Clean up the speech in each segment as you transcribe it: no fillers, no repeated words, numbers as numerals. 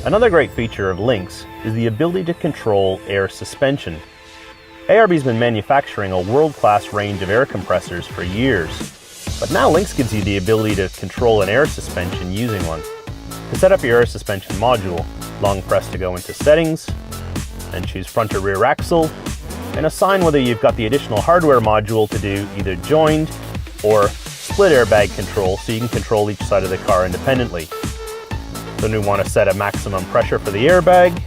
Another great feature of LINX is the ability to control air suspension. ARB's been manufacturing a world-class range of air compressors for years, but now LINX gives you the ability to control an air suspension using one. To set up your air suspension module, long press to go into Settings, and choose Front or Rear Axle, and assign whether you've got the additional hardware module to do either joined or split airbag control, so you can control each side of the car independently. Then we want to set a maximum pressure for the airbag,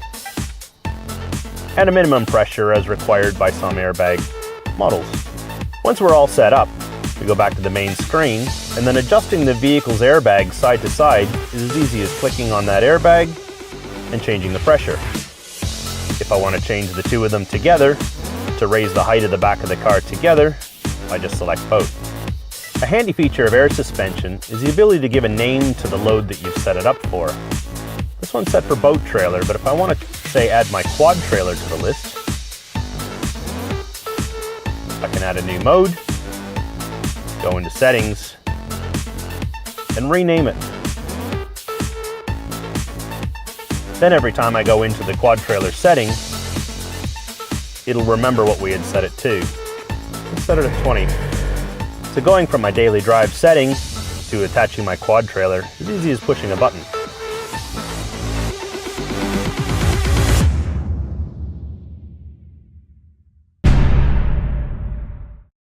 and a minimum pressure as required by some airbag models. Once we're all set up, we go back to the main screen, and then adjusting the vehicle's airbag side to side is as easy as clicking on that airbag and changing the pressure. If I want to change the two of them together to raise the height of the back of the car together, I just select both. A handy feature of air suspension is the ability to give a name to the load that you've set it up for. This one's set for boat trailer, but if I want to, say, add my quad trailer to the list, I can add a new mode, go into Settings, and rename it. Then every time I go into the quad trailer setting, it'll remember what we had set it to. Let's set it at 20. So going from my daily drive setting to attaching my quad trailer is easy as pushing a button.